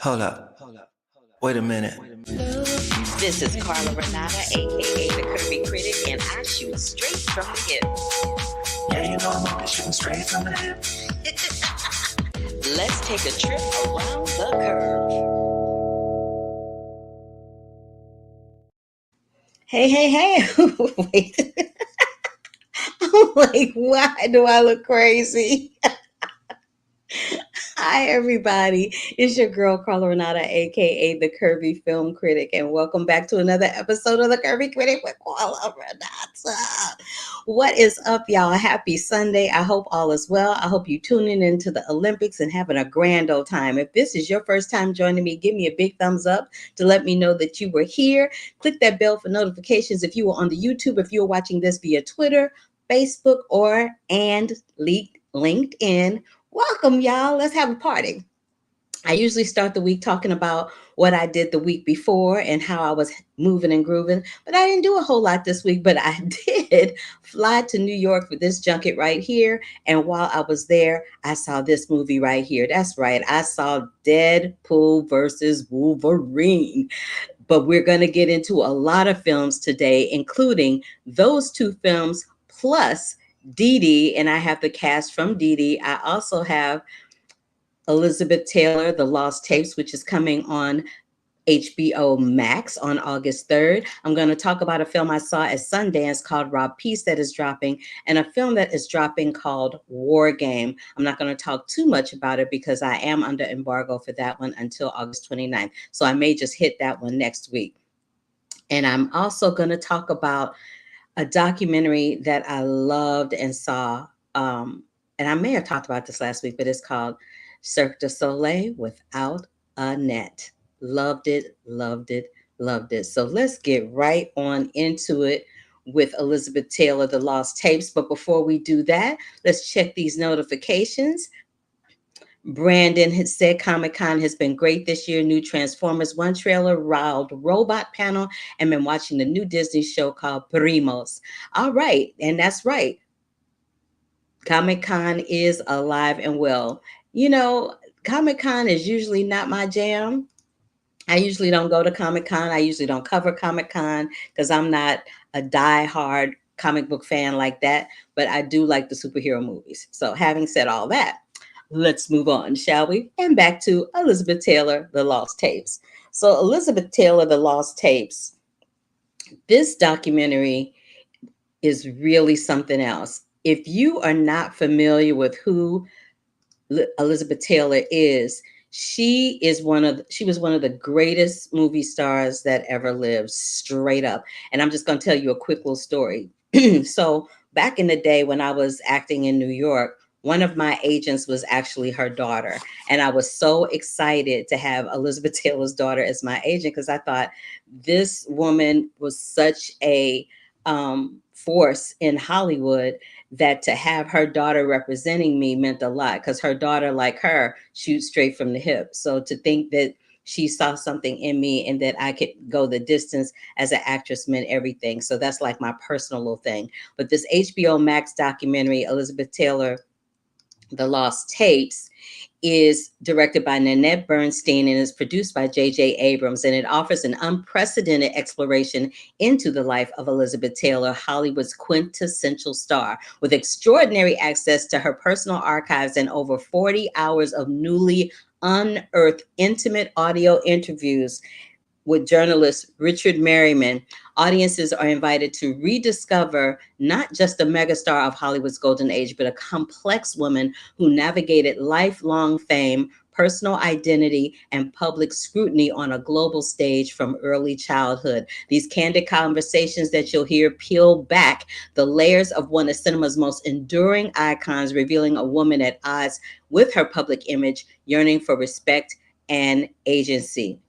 Hold up. Wait a minute. This is Carla Renata, aka the Curvy Critic, and I shoot straight from the hip. Yeah, you know I'm always shooting straight from the hip. Let's take a trip around the curve. Hey. Wait. I'm like, why do I look crazy? Hi, everybody. It's your girl, Carla Renata, aka the Curvy Film Critic, and welcome back to another episode of the Curvy Critic with Carla Renata. What is up, y'all? Happy Sunday. I hope all is well. I hope you tuning into the Olympics and having a grand old time. If this is your first time joining me, give me a big thumbs up to let me know that you were here. Click that bell for notifications if you were on the YouTube, if you were watching this via Twitter, Facebook, and LinkedIn. Welcome, y'all. Let's have a party. I usually start the week talking about what I did the week before and how I was moving and grooving, but I didn't do a whole lot this week. But I did fly to New York for this junket right here. And while I was there, I saw this movie right here. That's right. I saw Deadpool versus Wolverine. But we're going to get into a lot of films today, including those two films plus Dee Dee. And I have the cast from Dee Dee. I also have Elizabeth Taylor, The Lost Tapes, which is coming on HBO Max on August 3rd. I'm going to talk about a film I saw at Sundance called Rob Peace that is dropping, and a film that is dropping called War Game. I'm not going to talk too much about it because I am under embargo for that one until August 29th. So I may just hit that one next week. And I'm also going to talk about a documentary that I loved and saw. And I may have talked about this last week, but it's called Cirque du Soleil Without a Net. Loved it, loved it, loved it. So let's get right on into it with Elizabeth Taylor, The Lost Tapes. But before we do that, let's check these notifications. Brandon has said Comic Con has been great this year. New Transformers One trailer, Wild Robot panel, and been watching the new Disney show called Primos. All right, and that's right. Comic Con is alive and well. You know, Comic Con is usually not my jam. I usually don't go to Comic Con. I usually don't cover Comic Con because I'm not a die-hard comic book fan like that. But I do like the superhero movies. So, having said all that, let's move on, shall we? And back to Elizabeth Taylor, The Lost Tapes. So, Elizabeth Taylor, The Lost Tapes, this documentary is really something else. If you are not familiar with who Elizabeth Taylor is, she was one of the greatest movie stars that ever lived, straight up. And I'm just going to tell you a quick little story. So back in the day when I was acting in New York, one of my agents was actually her daughter. And I was so excited to have Elizabeth Taylor's daughter as my agent because I thought this woman was such a force in Hollywood that to have her daughter representing me meant a lot because her daughter, like her, shoots straight from the hip. So to think that she saw something in me and that I could go the distance as an actress meant everything. So that's like my personal little thing. But this HBO Max documentary, Elizabeth Taylor, The Lost Tapes, is directed by Nanette Bernstein and is produced by J.J. Abrams, and it offers an unprecedented exploration into the life of Elizabeth Taylor, Hollywood's quintessential star, with extraordinary access to her personal archives and over 40 hours of newly unearthed intimate audio interviews with journalist Richard Merriman. Audiences are invited to rediscover not just the megastar of Hollywood's golden age, but a complex woman who navigated lifelong fame, personal identity, and public scrutiny on a global stage from early childhood. These candid conversations that you'll hear peel back the layers of one of cinema's most enduring icons, revealing a woman at odds with her public image, yearning for respect and agency.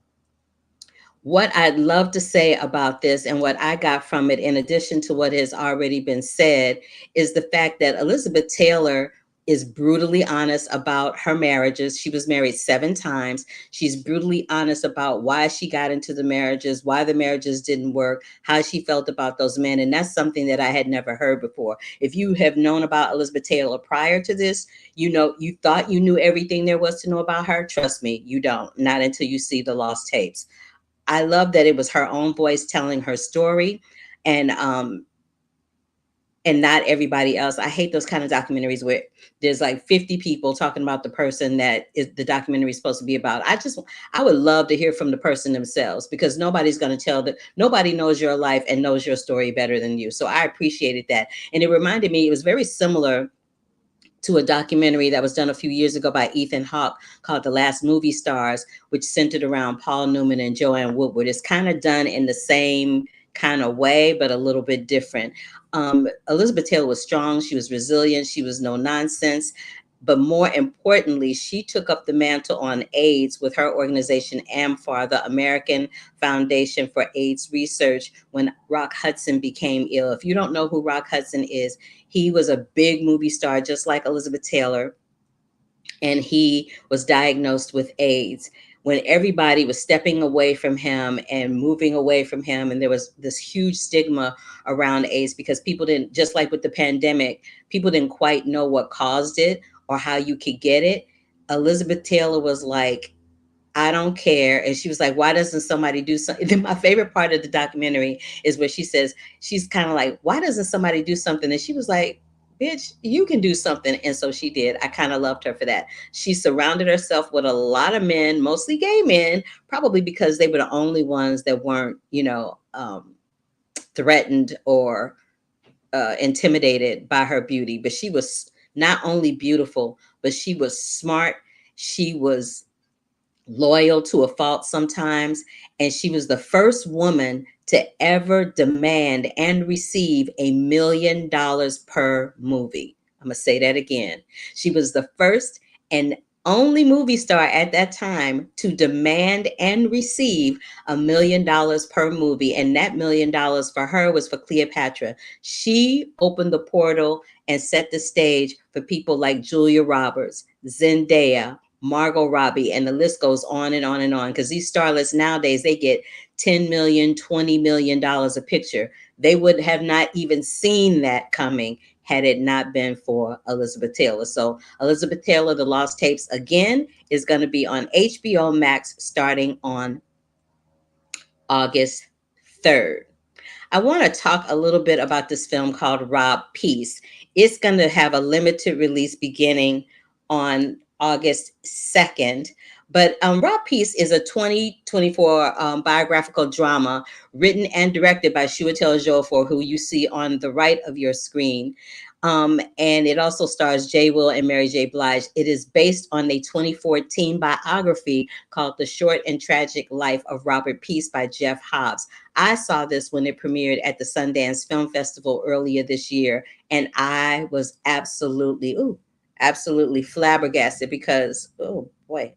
What I'd love to say about this and what I got from it, in addition to what has already been said, is the fact that Elizabeth Taylor is brutally honest about her marriages. She was married 7 times. She's brutally honest about why she got into the marriages, why the marriages didn't work, how she felt about those men. And that's something that I had never heard before. If you have known about Elizabeth Taylor prior to this, you know, you thought you knew everything there was to know about her. Trust me, you don't. Not until you see the lost tapes. I love that it was her own voice telling her story. And not everybody else. I hate those kind of documentaries where there's like 50 people talking about the person that is the documentary is supposed to be about. I would love to hear from the person themselves, because nobody's going to tell that. Nobody knows your life and knows your story better than you. So I appreciated that. And it reminded me, it was very similar to a documentary that was done a few years ago by Ethan Hawke called The Last Movie Stars, which centered around Paul Newman and Joanne Woodward. It's kind of done in the same kind of way, but a little bit different. Elizabeth Taylor was strong. She was resilient. She was no nonsense. But more importantly, she took up the mantle on AIDS with her organization, AMFAR, the American Foundation for AIDS Research, when Rock Hudson became ill. If you don't know who Rock Hudson is, he was a big movie star, just like Elizabeth Taylor, and he was diagnosed with AIDS. When everybody was stepping away from him and moving away from him, and there was this huge stigma around AIDS because people didn't, just like with the pandemic, people didn't quite know what caused it or how you could get it. Elizabeth Taylor was like, I don't care. And she was like, why doesn't somebody do something? Then my favorite part of the documentary is where she says, she's kind of like, why doesn't somebody do something? And she was like, bitch, you can do something. And so she did. I kind of loved her for that. She surrounded herself with a lot of men, mostly gay men, probably because they were the only ones that weren't, threatened or intimidated by her beauty. But she was not only beautiful, but she was smart. She was loyal to a fault sometimes. And she was the first woman to ever demand and receive $1 million per movie. I'm going to say that again. She was the first and only movie star at that time to demand and receive $1 million per movie. And that $1 million for her was for Cleopatra. She opened the portal and set the stage for people like Julia Roberts, Zendaya, Margot Robbie, and the list goes on and on and on. Because these starlets nowadays, they get 10 million, $20 million a picture. They would have not even seen that coming had it not been for Elizabeth Taylor. So Elizabeth Taylor, The Lost Tapes, again, is going to be on HBO Max starting on August 3rd. I want to talk a little bit about this film called Rob Peace. It's going to have a limited release beginning on August 2nd. But Rob Peace is a 2024 biographical drama written and directed by Chiwetel Ejiofor, who you see on the right of your screen. And it also stars Jay Will and Mary J. Blige. It is based on a 2014 biography called The Short and Tragic Life of Robert Peace by Jeff Hobbs. I saw this when it premiered at the Sundance Film Festival earlier this year, and I was absolutely flabbergasted because, oh boy,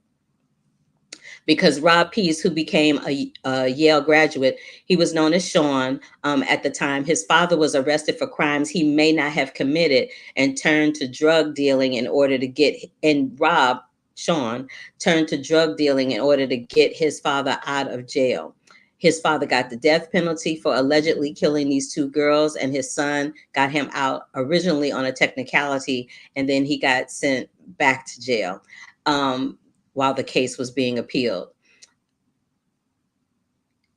because Rob Peace, who became a Yale graduate, he was known as Sean at the time. His father was arrested for crimes he may not have committed and turned to drug dealing in order to get, and Sean, turned to drug dealing in order to get his father out of jail. His father got the death penalty for allegedly killing these 2 girls, and his son got him out originally on a technicality, and then he got sent back to jail. While the case was being appealed.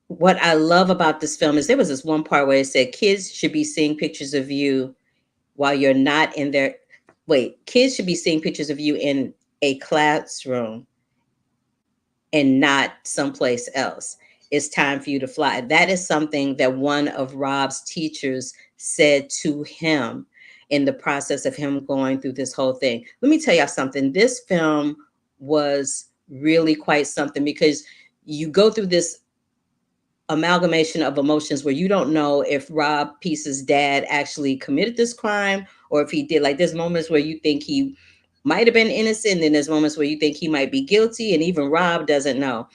What I love about this film is there was this one part where it said kids should be seeing pictures of you while you're not in their, kids should be seeing pictures of you in a classroom and not someplace else. It's time for you to fly. That is something that one of Rob's teachers said to him in the process of him going through this whole thing. Let me tell y'all something. This film was really quite something, because you go through this amalgamation of emotions where you don't know if Rob Peace's dad actually committed this crime or if he did. Like, there's moments where you think he might have been innocent, and there's moments where you think he might be guilty, and even Rob doesn't know.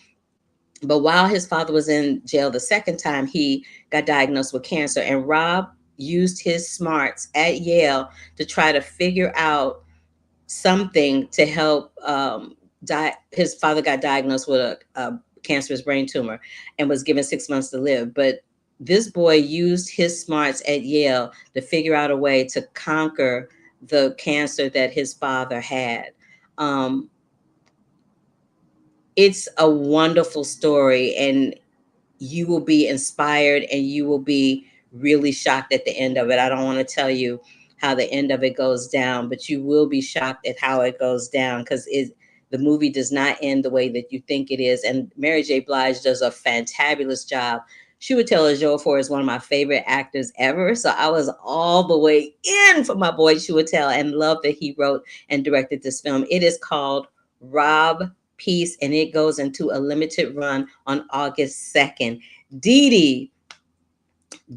But while his father was in jail the second time, he got diagnosed with cancer, and Rob used his smarts at Yale to try to figure out something to help. His father got diagnosed with a cancerous brain tumor and was given 6 months to live. But this boy used his smarts at Yale to figure out a way to conquer the cancer that his father had. Um, it's a wonderful story, and you will be inspired and you will be really shocked at the end of it. I don't want to tell you how the end of it goes down, but you will be shocked at how it goes down, because the movie does not end the way that you think it is. And Mary J. Blige does a fantabulous job. Chiwetel Ejiofor is one of my favorite actors ever, so I was all the way in for my boy Chiwetel and love that he wrote and directed this film. It is called Rob Peace, and it goes into a limited run on August 2nd. Dee Dee,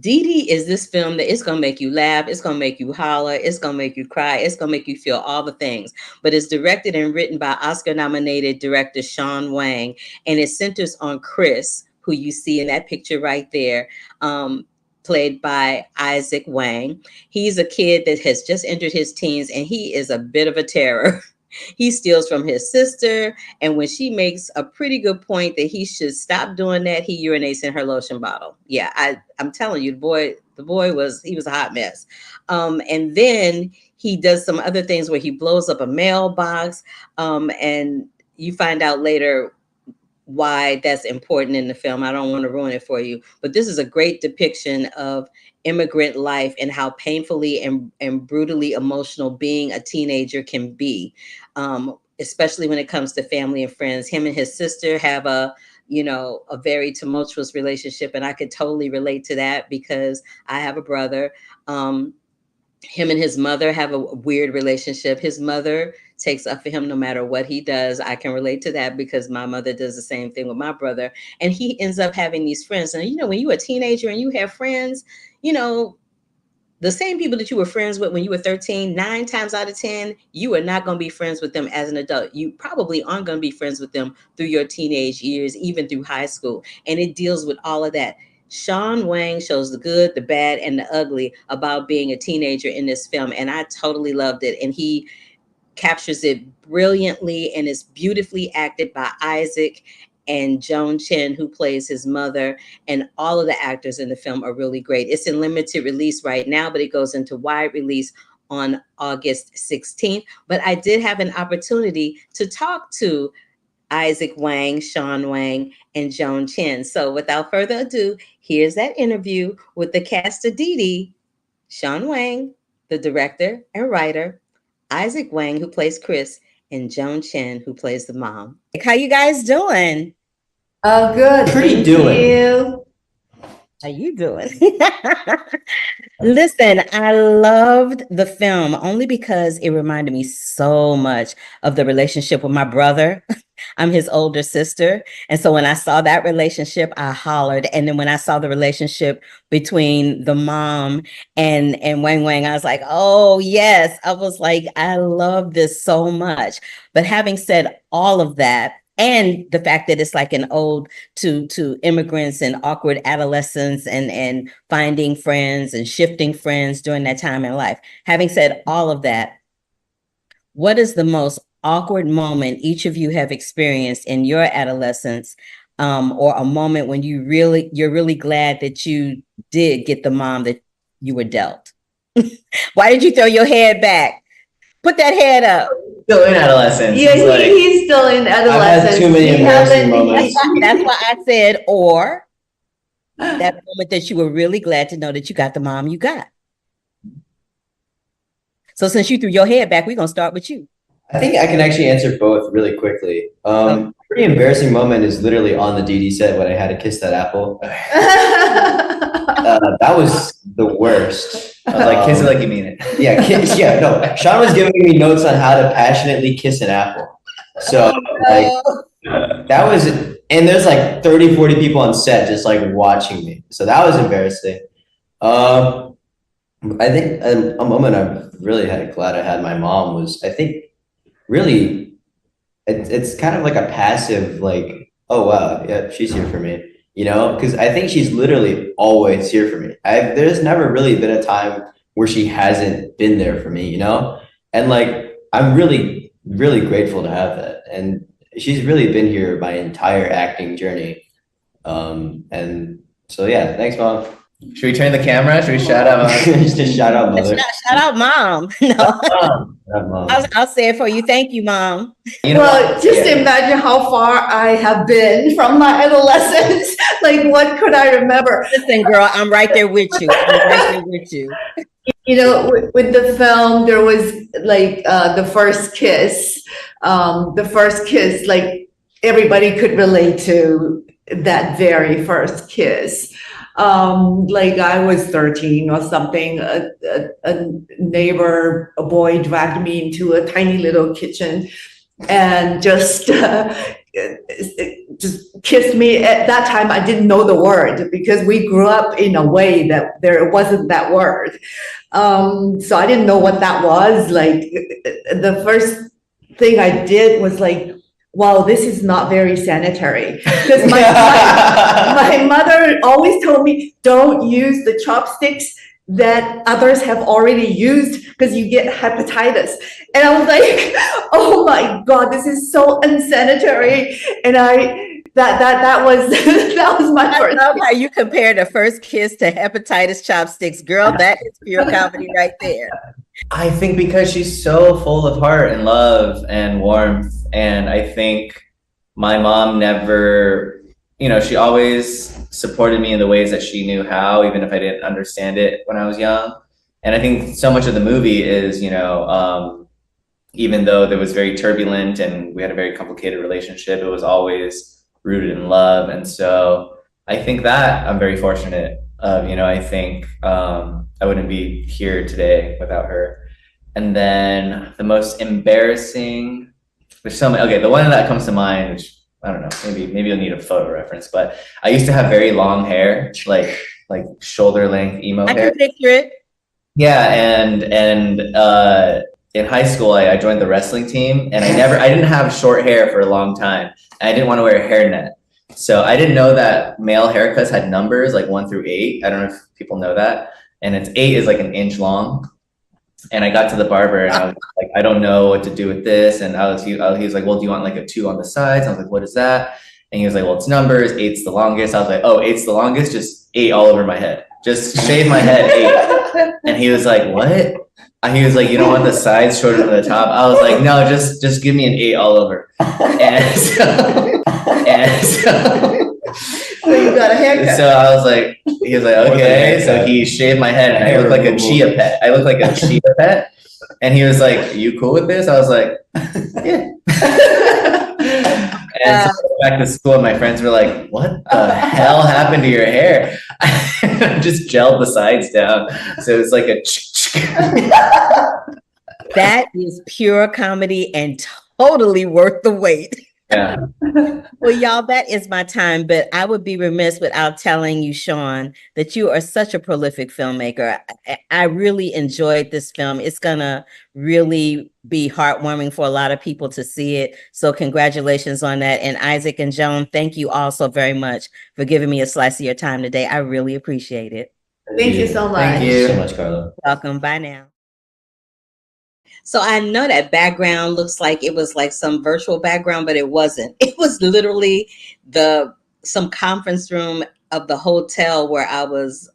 Dee Dee is this film that it's gonna make you laugh, it's gonna make you holler, it's gonna make you cry, it's gonna make you feel all the things. But it's directed and written by Oscar-nominated director Sean Wang, and it centers on Chris, who you see in that picture right there, played by Isaac Wang. He's a kid that has just entered his teens, and he is a bit of a terror. He steals from his sister, and when she makes a pretty good point that he should stop doing that, he urinates in her lotion bottle. Yeah, I'm telling you, the boy was he was a hot mess. And then he does some other things where he blows up a mailbox, and you find out later why that's important in the film. I don't want to ruin it for you, but this is a great depiction of immigrant life and how painfully and brutally emotional being a teenager can be, especially when it comes to family and friends. Him and his sister have a very tumultuous relationship, and I could totally relate to that because I have a brother. Him and his mother have a weird relationship. His mother takes up for him no matter what he does. I can relate to that because my mother does the same thing with my brother. And he ends up having these friends. And when you're a teenager and you have friends, you know, the same people that you were friends with when you were 13, 9 times out of 10, you are not going to be friends with them as an adult. You probably aren't going to be friends with them through your teenage years, even through high school. And it deals with all of that. Sean Wang shows the good, the bad, and the ugly about being a teenager in this film. And I totally loved it. And he captures it brilliantly, and is beautifully acted by Isaac and Joan Chen, who plays his mother. And all of the actors in the film are really great. It's in limited release right now, but it goes into wide release on August 16th. But I did have an opportunity to talk to Isaac Wang, Sean Wang, and Joan Chen. So without further ado, here's that interview with the cast of Dee Dee, Sean Wang, the director and writer, Isaac Wang, who plays Chris, and Joan Chen, who plays the mom. How you guys doing? Oh, good. Pretty Thank doing. you. How you doing? Listen, I loved the film only because it reminded me so much of the relationship with my brother. I'm his older sister. And so when I saw that relationship, I hollered. And then when I saw the relationship between the mom and Wang Wang, I was like, oh, yes. I was like, I love this so much. But having said all of that, and the fact that it's like an ode to immigrants and awkward adolescence and finding friends and shifting friends during that time in life. Having said all of that, what is the most awkward moment each of you have experienced in your adolescence, or a moment when you're really glad that you did get the mom that you were dealt? Why did you throw your head back? Put that head up. Still in adolescence. Yeah, he's still in adolescence. I've had too many embarrassing moments. That's why I said, or that moment that you were really glad to know that you got the mom you got. So since you threw your head back, we're going to start with you. I think I can actually answer both really quickly. Pretty embarrassing moment is literally on the DD set when I had to kiss that apple. That was the worst. Like kiss it like you mean it. Yeah, yeah. No, Sean was giving me notes on how to passionately kiss an apple. So that was, and there's like 30, 40 people on set just like watching me. So that was embarrassing. I think a moment I'm really glad I had my mom was, I think, really, it's kind of like a passive, like, oh wow, yeah, she's here for me, because I think she's literally always here for me. There's never really been a time where she hasn't been there for me, and like I'm really, really grateful to have that. And she's really been here my entire acting journey. And so yeah, thanks, Mom. Should we turn the camera? Should we shout out? Just shout out, Mother. Shout out, Mom. No, Shout out, Mom. I'll say it for you. Thank you, Mom. You know Well, what? just Yeah. imagine how far I have been from my adolescence. Like, what could I remember? Listen, girl, I'm right there with you. I'm right there with you. You know, with the film, there was like the first kiss. Like everybody could relate to that very first kiss. Like I was 13 or something. A neighbor, a boy, dragged me into a tiny little kitchen and just kissed me. At that time, I didn't know the word because we grew up in a way that there wasn't that word. So I didn't know what that was. Like the first thing I did was like, wow, this is not very sanitary. Because my mother always told me, don't use the chopsticks that others have already used because you get hepatitis. And I was like, oh my God, this is so unsanitary. And that was that was my I first. love how you compare the first kiss to hepatitis chopsticks. Girl, that is pure comedy right there. I think because she's so full of heart and love and warmth. And I think my mom never, she always supported me in the ways that she knew how, even if I didn't understand it when I was young. And I think so much of the movie is, even though there was very turbulent and we had a very complicated relationship, it was always rooted in love. And so I think that I'm very fortunate of, I think I wouldn't be here today without her. And then the most embarrassing, there's so many. Okay, the one that comes to mind, which I don't know, maybe you'll need a photo reference, but I used to have very long hair, like shoulder length emo I hair. can picture it. Yeah, and in high school, I joined the wrestling team, and I didn't have short hair for a long time. I didn't want to wear a hairnet. So I didn't know that male haircuts had numbers like 1 through 8. I don't know if people know that. And it's 8 is like an inch long. And I got to the barber and I was like, I don't know what to do with this. And he was like, well, do you want like a 2 on the sides? I was like, what is that? And he was like, well, it's numbers. 8's the longest. I was like, oh, 8's the longest. Just 8 all over my head. Just shave my head 8. And he was like, what? And he was like, you don't want the sides shorter than the top? I was like, no, just give me an 8 all over. And So you got a haircut. so I was like, he was like, okay. So he shaved my head and I looked like a chia pet. I looked like a chia pet. And he was like, you cool with this? I was like, yeah. And so I went back to school and my friends were like, what the hell happened to your hair? I just gelled the sides down. So it's like a That is pure comedy and totally worth the wait. yeah. Well, y'all, that is my time, but I would be remiss without telling you, Sean, that you are such a prolific filmmaker. I really enjoyed this film. It's gonna really be heartwarming for a lot of people to see it. So congratulations on that. And Isaac and Joan, thank you all so very much for giving me a slice of your time today. I really appreciate it. Thank you so much. Thank you so much, Carla. Welcome. Bye now. So I know that background looks like it was like some virtual background, but it wasn't. It was literally some conference room of the hotel where I was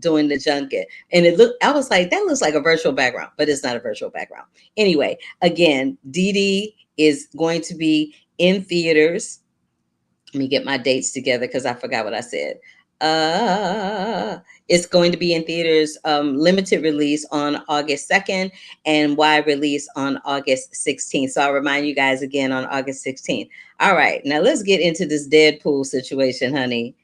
doing the junket. And I was like, that looks like a virtual background, but it's not a virtual background. Anyway, again, Dee Dee is going to be in theaters. Let me get my dates together because I forgot what I said. It's going to be in theaters, limited release on August 2nd and wide release on August 16th. So I'll remind you guys again on August 16th. All right, now let's get into this Deadpool situation, honey.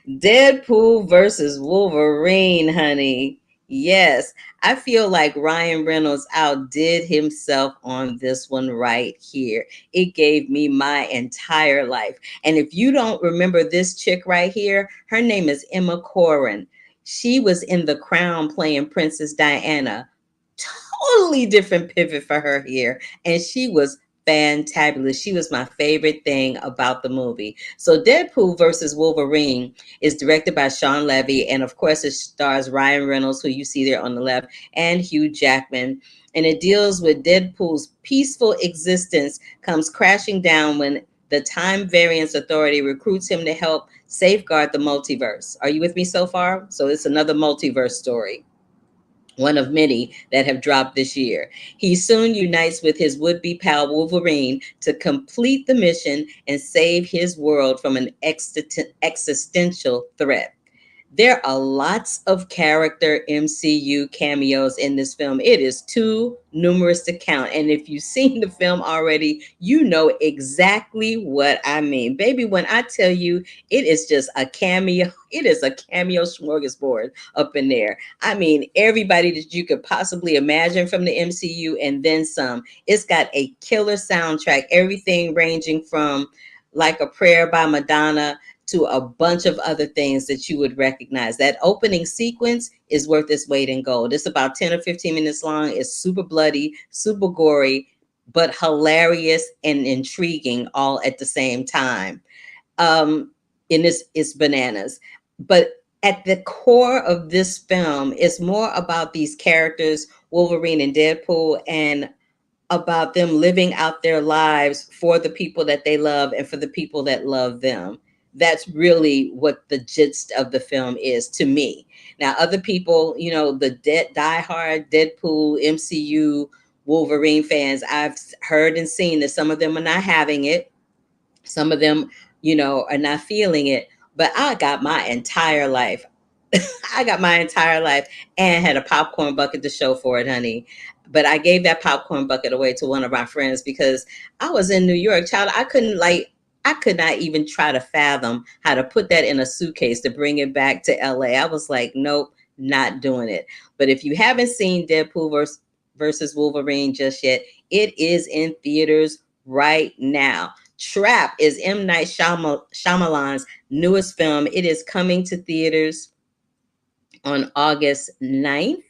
Deadpool versus Wolverine, honey. Yes, I feel like Ryan Reynolds outdid himself on this one right here. It gave me my entire life. And if you don't remember this chick right here, her name is Emma Corrin. She was in The Crown playing Princess Diana. Totally different pivot for her here. And she was fantabulous. She was my favorite thing about the movie. So Deadpool versus Wolverine is directed by Sean Levy, and of course it stars Ryan Reynolds, who you see there on the left, and Hugh Jackman. And it deals with Deadpool's peaceful existence comes crashing down when the Time Variance Authority recruits him to help safeguard the multiverse. Are you with me so far? So it's another multiverse story, one of many that have dropped this year. He soon unites with his would-be pal Wolverine to complete the mission and save his world from an existential threat. There are lots of character MCU cameos in this film. It is too numerous to count. And if you've seen the film already, you know exactly what I mean. Baby, when I tell you it is just a cameo, it is a cameo smorgasbord up in there. I mean, everybody that you could possibly imagine from the MCU and then some. It's got a killer soundtrack, everything ranging from Like a Prayer by Madonna to a bunch of other things that you would recognize. That opening sequence is worth its weight in gold. It's about 10 or 15 minutes long. It's super bloody, super gory, but hilarious and intriguing all at the same time. And it's bananas. But at the core of this film is more about these characters, Wolverine and Deadpool, and about them living out their lives for the people that they love and for the people that love them. That's really what the gist of the film is to me. Now, other people, you know, the diehard Deadpool, MCU, Wolverine fans, I've heard and seen that some of them are not having it. Some of them, you know, are not feeling it. But I got my entire life. I got my entire life and had a popcorn bucket to show for it, honey. But I gave that popcorn bucket away to one of my friends because I was in New York, child. I could not even try to fathom how to put that in a suitcase to bring it back to LA. I was like, nope, not doing it. But if you haven't seen Deadpool versus Wolverine just yet, it is in theaters right now. Trap is M. Night Shyamalan's newest film. It is coming to theaters on August 9th.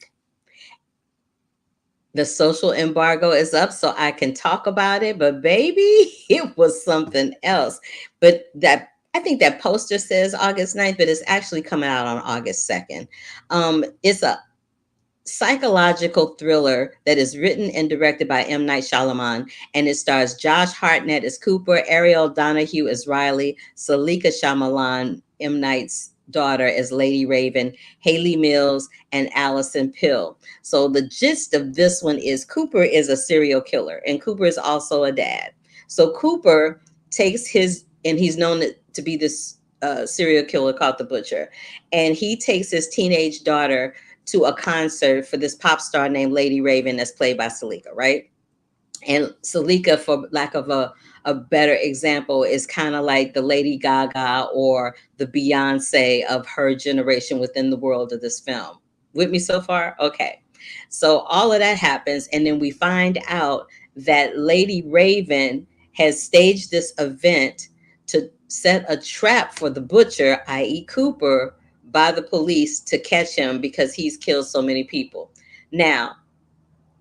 The social embargo is up so I can talk about it, but baby, it was something else. But that I think that poster says August 9th, but it's actually coming out on August 2nd. It's a psychological thriller that is written and directed by M. Night Shyamalan, and it stars Josh Hartnett as Cooper, Ariel Donahue as Riley, Salika Shyamalan, M. Night's daughter, as Lady Raven, Haley Mills, and Allison Pill. So the gist of this one is Cooper is a serial killer, and Cooper is also a dad. So Cooper takes and he's known to be this serial killer called the Butcher, and he takes his teenage daughter to a concert for this pop star named Lady Raven that's played by Salika, right? And Salika, for lack of a better example, is kind of like the Lady Gaga or the Beyonce of her generation within the world of this film. With me so far? Okay. So all of that happens, and then we find out that Lady Raven has staged this event to set a trap for the Butcher, i.e. Cooper, by the police to catch him because he's killed so many people. Now,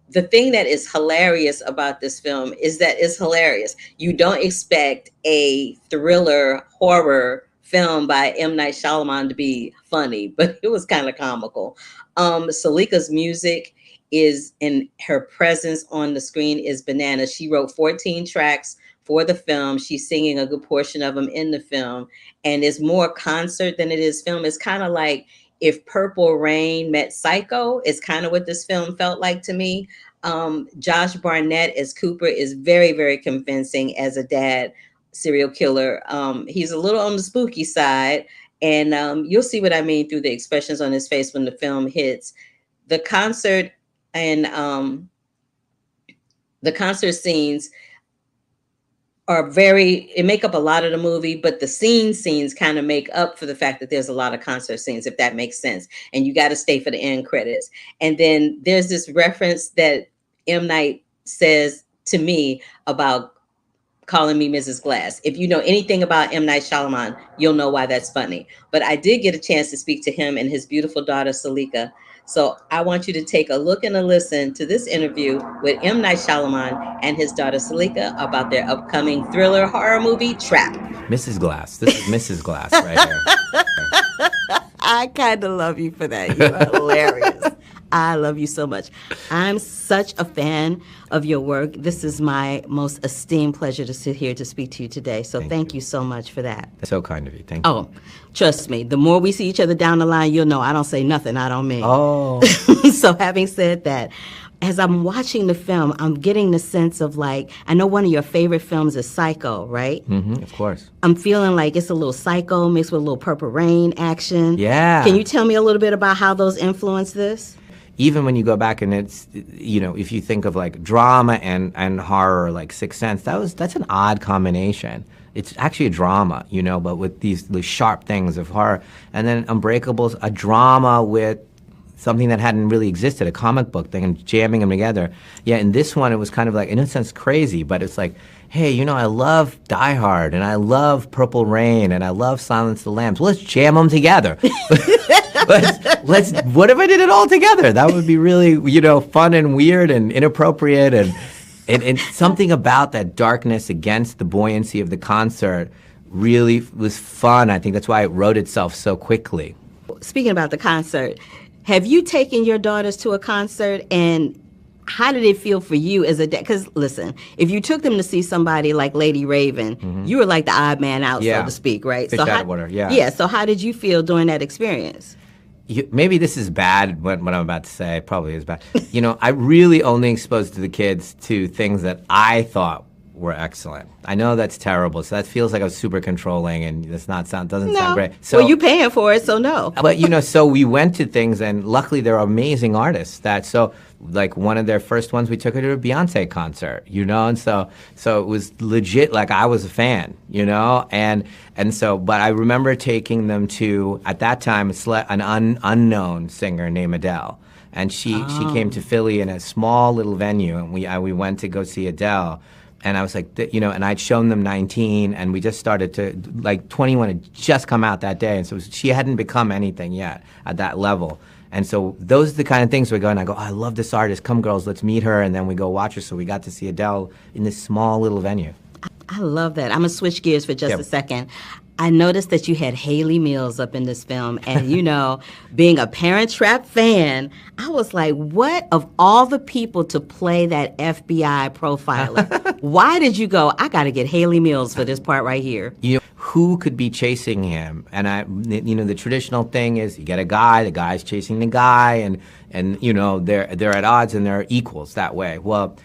the thing that is hilarious about this film is that it's hilarious. You don't expect a thriller horror film by M. Night Shyamalan to be funny, but it was kind of comical. Salika's music is in her presence on the screen is bananas. She wrote 14 tracks for the film. She's singing a good portion of them in the film, and it's more concert than it is film. It's kind of like if Purple Rain met Psycho. It's kind of what this film felt like to me. Josh Barnett as Cooper is very, very convincing as a dad serial killer. He's a little on the spooky side, and you'll see what I mean through the expressions on his face when the film hits. The concert and the concert scenes it make up a lot of the movie, but the scenes kind of make up for the fact that there's a lot of concert scenes, if that makes sense. And you got to stay for the end credits. And then there's this reference that M. Night says to me about calling me Mrs. Glass. If you know anything about M. Night Shyamalan, you'll know why that's funny. But I did get a chance to speak to him and his beautiful daughter, Salika. So I want you to take a look and a listen to this interview with M. Night Shyamalan and his daughter Salika about their upcoming thriller horror movie, Trap. Mrs. Glass. This is Mrs. Glass right here. I kind of love you for that. You are hilarious. I love you so much. I'm such a fan of your work. This is my most esteemed pleasure to sit here to speak to you today. So thank you so much for that. So kind of you. Thank you. Oh, trust me, the more we see each other down the line, you'll know I don't say nothing I don't mean. Oh. So having said that, as I'm watching the film, I'm getting the sense of like, I know one of your favorite films is Psycho, right? Mm-hmm, of course. I'm feeling like it's a little Psycho mixed with a little Purple Rain action. Yeah. Can you tell me a little bit about how those influence this? Even when you go back and it's, you know, if you think of like drama and horror, like Sixth Sense, that's an odd combination. It's actually a drama, you know, but with these sharp things of horror. And then Unbreakable's a drama with something that hadn't really existed, a comic book thing, and jamming them together. Yeah, in this one, it was kind of like, in a sense, crazy, but it's like, hey, you know, I love Die Hard, and I love Purple Rain, and I love Silence of the Lambs. Well, let's jam them together. What if I did it all together? That would be really, you know, fun and weird and inappropriate, and something about that darkness against the buoyancy of the concert really was fun. I think that's why it wrote itself so quickly. Speaking about the concert, have you taken your daughters to a concert, and how did it feel for you as a dad? Because listen, if you took them to see somebody like Lady Raven, you were like the odd man out, so to speak, right? Fish out of water, yeah. Yeah, so how did you feel during that experience? Maybe this is bad, what I'm about to say probably is bad. You know, I really only exposed to the kids to things that I thought were excellent. I know that's terrible, so that feels like I was super controlling, and doesn't sound great. So, well, you paying for it, so no. But you know, so we went to things, and luckily there are amazing artists like one of their first ones, we took her to a Beyonce concert, you know, and so it was legit, like I was a fan, you know, and so, but I remember taking them to, at that time, an unknown singer named Adele, and she came to Philly in a small little venue, and we went to go see Adele. And I was like, you know, and I'd shown them 19, and we just started to, like, 21 had just come out that day, and so she hadn't become anything yet at that level. And so those are the kind of things we go, and I go, oh, I love this artist, come girls, let's meet her, and then we go watch her. So we got to see Adele in this small little venue. I love that. I'm going to switch gears for just a second. I noticed that you had Haley Mills up in this film, and you know, being a Parent Trap fan, I was like, what of all the people to play that FBI profiler? Why did you go, I got to get Haley Mills for this part right here? You know, who could be chasing him? And you know, the traditional thing is you get a guy, the guy's chasing the guy, and you know, they're at odds and they're equals that way. Well,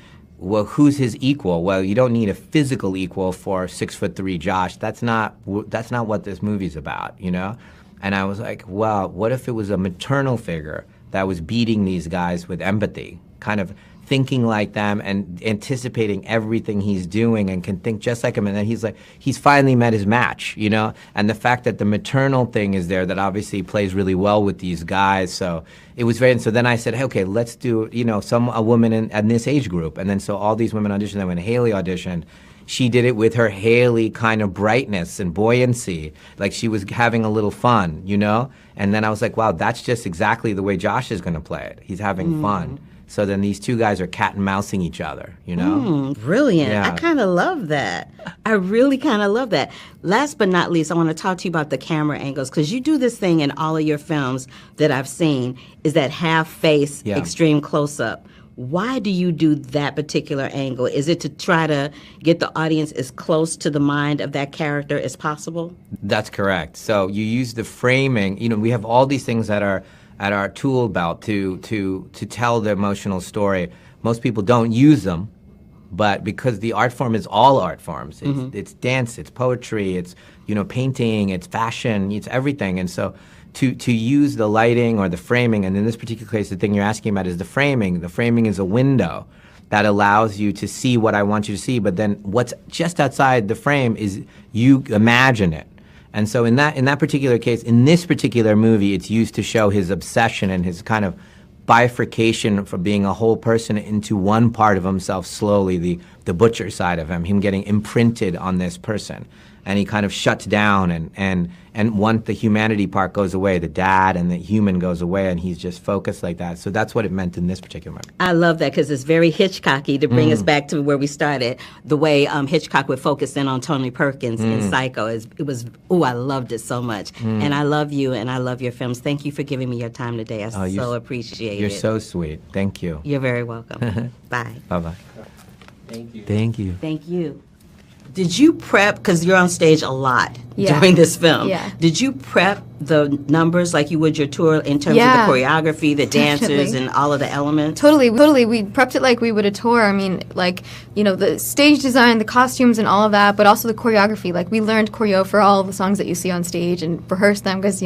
who's his equal? Well, you don't need a physical equal for 6'3" Josh. That's not what this movie's about, you know? And I was like, well, what if it was a maternal figure that was beating these guys with empathy, kind of thinking like them and anticipating everything he's doing and can think just like him. And then he's finally met his match, you know? And the fact that the maternal thing is there, that obviously plays really well with these guys. So it was very, and so then I said, hey, okay, let's do, you know, a woman in this age group. And then so all these women auditioned, then when Haley auditioned, she did it with her Haley kind of brightness and buoyancy, like she was having a little fun, you know? And then I was like, wow, that's just exactly the way Josh is gonna play it. He's having fun. So then these two guys are cat and mousing each other, you know? Brilliant. Yeah. I kind of love that. I really kind of love that. Last but not least, I want to talk to you about the camera angles, because you do this thing in all of your films that I've seen, is that half-face extreme close-up. Why do you do that particular angle? Is it to try to get the audience as close to the mind of that character as possible? That's correct. So you use the framing. You know, we have all these things that are at our tool belt to tell the emotional story. Most people don't use them, but because the art form is all art forms. It's dance, it's poetry, it's, you know, painting, it's fashion, it's everything. And so to use the lighting or the framing, and in this particular case, the thing you're asking about is the framing. The framing is a window that allows you to see what I want you to see, but then what's just outside the frame is you imagine it. And so in that particular case, in this particular movie, it's used to show his obsession and his kind of bifurcation from being a whole person into one part of himself slowly, the butcher side of him getting imprinted on this person. and he kind of shuts down, and once the humanity part goes away, the dad and the human goes away, and he's just focused like that. So that's what it meant in this particular movie. I love that because it's very Hitchcocky to bring us back to where we started. The way Hitchcock would focus in on Tony Perkins in Psycho, I loved it so much. And I love you, and I love your films. Thank you for giving me your time today. I so appreciate it. You're so sweet. Thank you. You're very welcome. Bye. Bye-bye. Thank you. Thank you. Thank you. Did you prep, because you're on stage a lot Yeah. during this film, Yeah. did you prep the numbers like you would your tour in terms Yeah. of the choreography, the dancers, Definitely. and all of the elements? Totally. We prepped it like we would a tour. I mean, like, the stage design, the costumes, and all of that, but also the choreography. Like, we learned choreo for all the songs that you see on stage and rehearsed them because,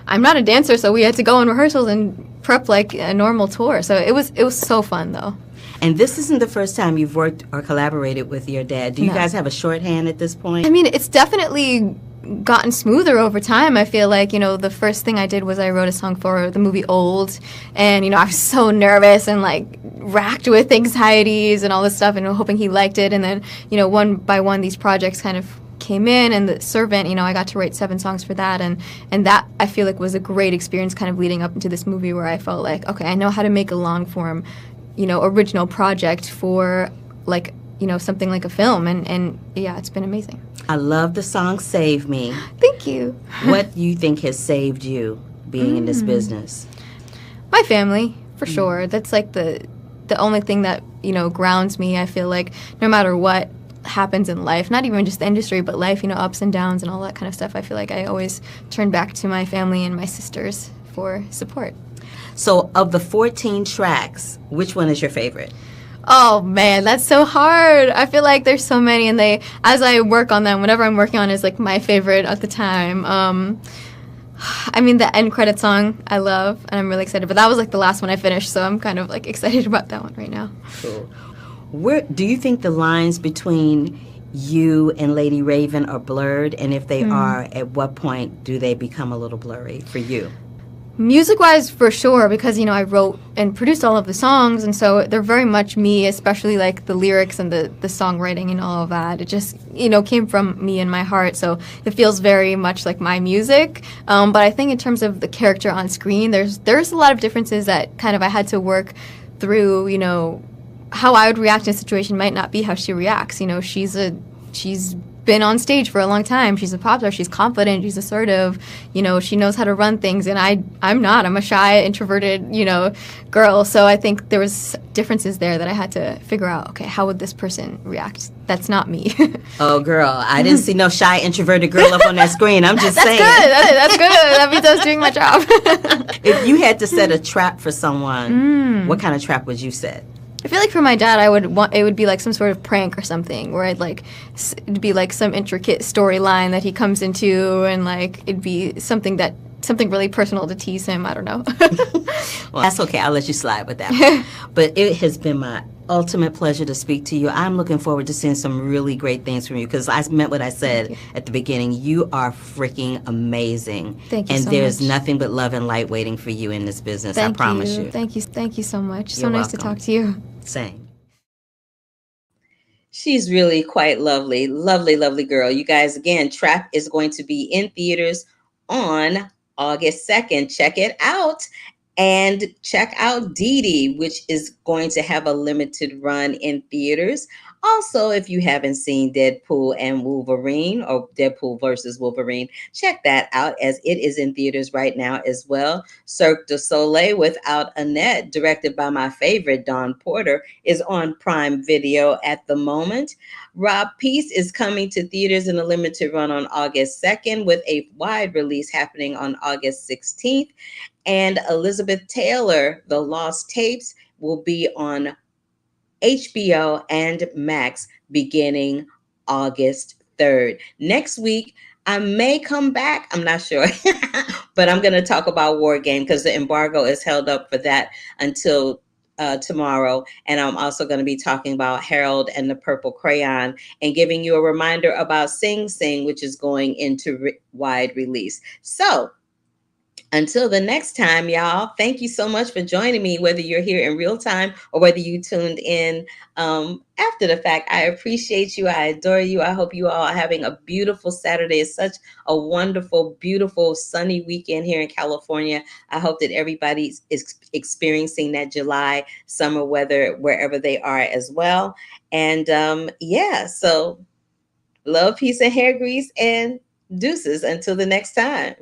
I'm not a dancer, so we had to go in rehearsals and prep like a normal tour. So it was so fun, though. And this isn't the first time you've worked or collaborated with your dad. Do you No. guys have a shorthand at this point? I mean, it's definitely gotten smoother over time. I feel like, the first thing I did was I wrote a song for the movie Old, and, I was so nervous and, like, racked with anxieties and all this stuff and hoping he liked it. And then, one by one, these projects kind of came in, and The Servant, I got to write 7 songs for that, and that I feel like was a great experience kind of leading up into this movie where I felt like, okay, I know how to make a long form, original project for like, something like a film, and yeah, it's been amazing. I love the song Save Me. Thank you. What do you think has saved you being in this business? My family, for sure. That's like the only thing that, grounds me. I feel like no matter what happens in life, not even just the industry, but life, ups and downs and all that kind of stuff, I feel like I always turn back to my family and my sisters for support. So of the 14 tracks, which one is your favorite? Oh man, that's so hard. I feel like there's so many, and as I work on them, whatever I'm working on is like my favorite at the time. I mean, the end credit song I love, and I'm really excited. But that was like the last one I finished, so I'm kind of like excited about that one right now. Cool. Where do you think the lines between you and Lady Raven are blurred? And if they are, at what point do they become a little blurry for you? Music-wise, for sure, because, I wrote and produced all of the songs, and so they're very much me, especially, like, the lyrics and the songwriting and all of that. It just, came from me and my heart, so it feels very much like my music. But I think in terms of the character on screen, there's a lot of differences that kind of I had to work through, how I would react in a situation might not be how she reacts. She's been on stage for a long time. She's a pop star. She's confident. She's assertive. She knows how to run things, and I'm not. I'm a shy, introverted, girl. So I think there was differences there that I had to figure out. Okay, how would this person react? That's not me. Oh, girl, I didn't see no shy, introverted girl up on that screen. I'm just saying. That's good. That means I was doing my job. If you had to set a trap for someone, what kind of trap would you set? I feel like for my dad, it would be like some sort of prank or something, where it'd be like some intricate storyline that he comes into, and like it'd be something really personal to tease him. I don't know. Well, that's okay. I'll let you slide with that. But it has been my ultimate pleasure to speak to you. I'm looking forward to seeing some really great things from you, because I meant what I said at the beginning. You are freaking amazing. Thank you and so there's much. nothing but love and light waiting for you in this business. I promise you. Thank you so much. So You're nice to welcome. talk to you. Same. She's really quite lovely. Lovely, lovely girl. You guys, again, Trap is going to be in theaters on August 2nd. Check it out. And check out Dee Dee, which is going to have a limited run in theaters. Also, if you haven't seen Deadpool and Wolverine, or Deadpool versus Wolverine, check that out, as it is in theaters right now as well. Cirque du Soleil Without Annette, directed by my favorite Dawn Porter, is on Prime Video at the moment. Rob Peace is coming to theaters in a limited run on August 2nd, with a wide release happening on August 16th. And Elizabeth Taylor, The Lost Tapes, will be on HBO and Max beginning August 3rd. Next week, I may come back. I'm not sure. But I'm going to talk about War Game, because the embargo is held up for that until tomorrow. And I'm also going to be talking about Harold and the Purple Crayon, and giving you a reminder about Sing Sing, which is going into wide release. So Until the next time, y'all, thank you so much for joining me, whether you're here in real time or whether you tuned in after the fact. I appreciate you. I adore you. I hope you all are having a beautiful Saturday. It's such a wonderful, beautiful, sunny weekend here in California. I hope that everybody is experiencing that July summer weather wherever they are as well. And yeah, so love, peace, and hair grease, and deuces until the next time.